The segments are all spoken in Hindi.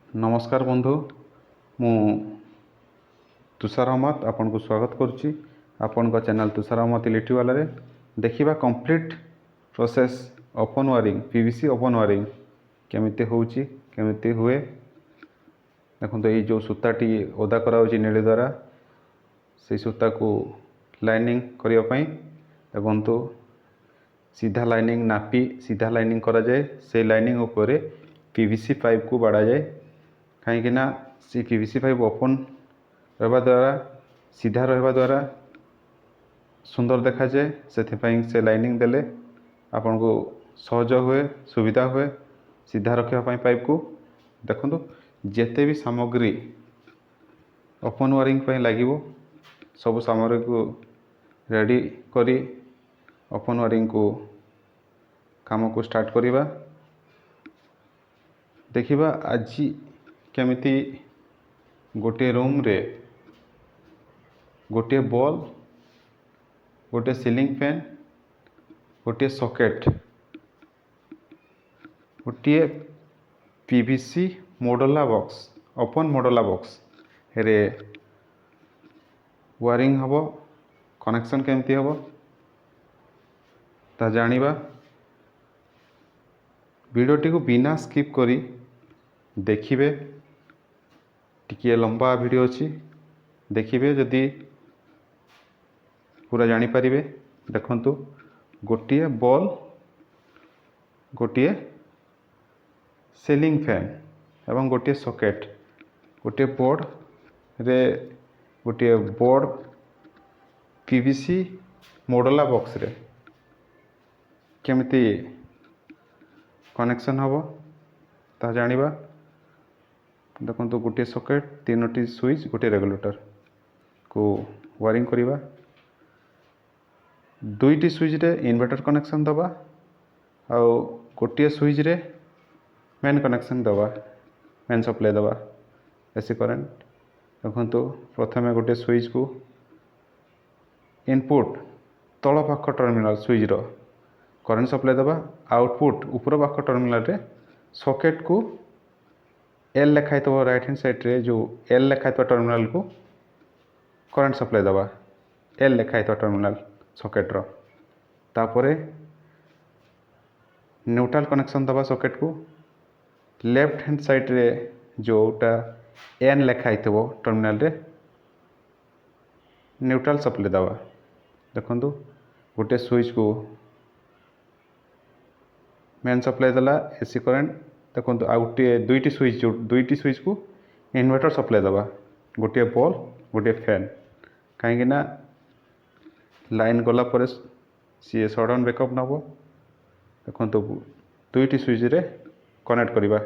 नमस्कार बंधु मु तुषार अहमद आपन को स्वागत करुच्ची आपण को चैनल तुषार अहमद इलेक्ट्रिक वाला रे देखिबा complete process open wiring PVC open wiring केमिति होउची केमिति हुए देखो तो ये जो सूताटी ओदा करा होची नेले द्वारा से सूता को लाइनिंग करिया पई देखो तो सीधा लाइनिंग नापी सीधा लाइनिंग करा जाए से लाइनिंग ऊपर पीवीसी पाइप को बाड़ा जाए कहीं से पीवीसी पाइप ओपन रहा द्वारा सीधा रहा द्वारा सुंदर देखा जाए से लाइनिंग देले आपन को सहज हुए सुविधा हुए सीधा रखा पाइप को देखो जिते भी सामग्री ओपन वायरिंग लगे सब सामग्री को रेडी करी ओपन वायरिंग को काम को स्टार्ट करिबा देखिबा आज केमिति गोटे रूम रे गोटे बॉल गोटे सीलिंग फैन गोटे सॉकेट गोटे PVC modular box open modular box रे वायरिंग हबो कनेक्शन केमिति हबो ता जानिबा वीडियोटी को बिना स्किप करी देखिबे टिके लंबा वीडियो अच्छी देखिबे जदि पूरा जानी पारिबे देखंतु गोटिए बॉल गोटिए सीलिंग फैन एवं गोटिए सॉकेट गोटिए बोर्ड रे गोटिए बोर्ड पीवीसी मॉडुलर बॉक्स रे केमिति कनेक्शन हबो ता जानिबा देखो तो गोटे सॉकेट तीनोटी स्विच गोटे रेगुलेटर को वायरिंग करिबा दुईटी स्विच रे इन्वर्टर कनेक्शन दबा आ गोटे स्विच रे मेन कनेक्शन दबा मेन सप्लाई दबा एसी करंट देखो तो प्रथमे गोटे स्विच को इनपुट तल पाख टर्मिनाल स्विच रो करंट सप्लाई दबा आउटपुट ऊपर पाख टर्मिनाल रे सॉकेट को एल लिखाई तो राइट हैंड साइड रे जो एल लिखाई तो टर्मिनाल को करंट सप्लाई दबा एल लिखाई तो टर्मिनाल सॉकेट रो तापरे न्यूट्रल कनेक्शन दबा सॉकेट को लेफ्ट हैंड साइड रे जोटा एन लिखाई तो टर्मिनाल रे न्यूट्रल सप्लाई दबा देखंतु गोटे स्विच को मेन सप्लाई देला एसी करंट देखो आ गोटे दुईटी स्विच को इन्वर्टर सप्लाई दबा गोटे बॉल गोटे फैन कहीं लाइन गला पर सी सडन बैकअप नब देखो दुईटी स्विच रे कनेक्ट करिबा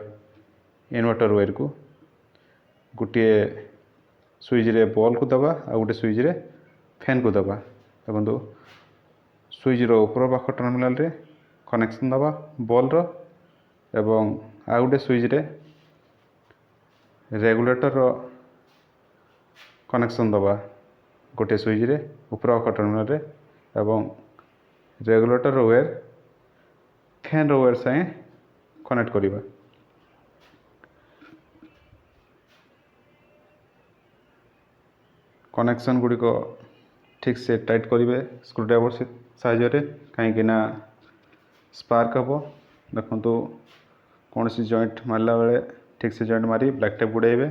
इन्वर्टर वायर को गोटे स्विच रे बॉल को दबा आ गोटे स्विच रे फैन को दबा देखो स्विच रो ऊपर पाख टर्मिनाल रे कनेक्शन दबा बॉल रो एवं आ गोटे स्विच रे रेगुलेटर रो कनेक्शन दबा गोटे स्विच रे ऊपर पाख टर्मिनाल रे एवं रेगुलेटर रो वायर फैन रो वायर से कनेक्ट करिबा कनेक्शन गुडी को ठीक से टाइट करिवे स्क्रूड्राइवर से सहायता रे कहीं स्पार्क हम देखो कौन सी जॉइंट मारला बेले ठीक से जॉइंट मारी ब्लैक टेप गुड़ाइबे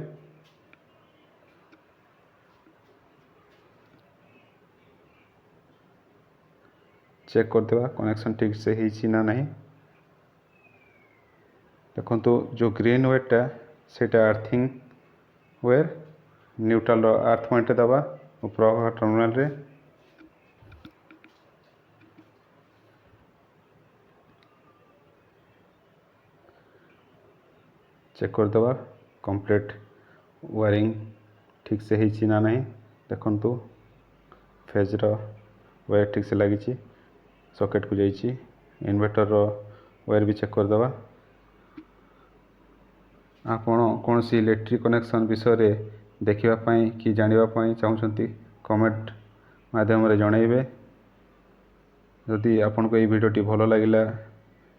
चेक कर देवा कनेक्शन ठीक से ही ना नहीं देखो जो ग्रीन वेयरटा सेटा earthing wire neutral earth point दबा ऊपर टर्मिनाल रे चेक कर देवा कंप्लीट वायरिंग ठीक से ही ना नहीं देखो फेज रो वायर ठीक से लगी सॉकेट को जाइए इन्वर्टर रो वायर भी चेक कर देवा आपण कौन सी इलेक्ट्रिक कनेक्शन विषय रे देखिबा पई कि जानिबा पई चाहउछंती कमेंट माध्यम रे जणाइबे जदि आपन को ये वीडियो टी भलो लागिला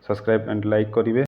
सब्सक्राइब एंड लाइक करिवे।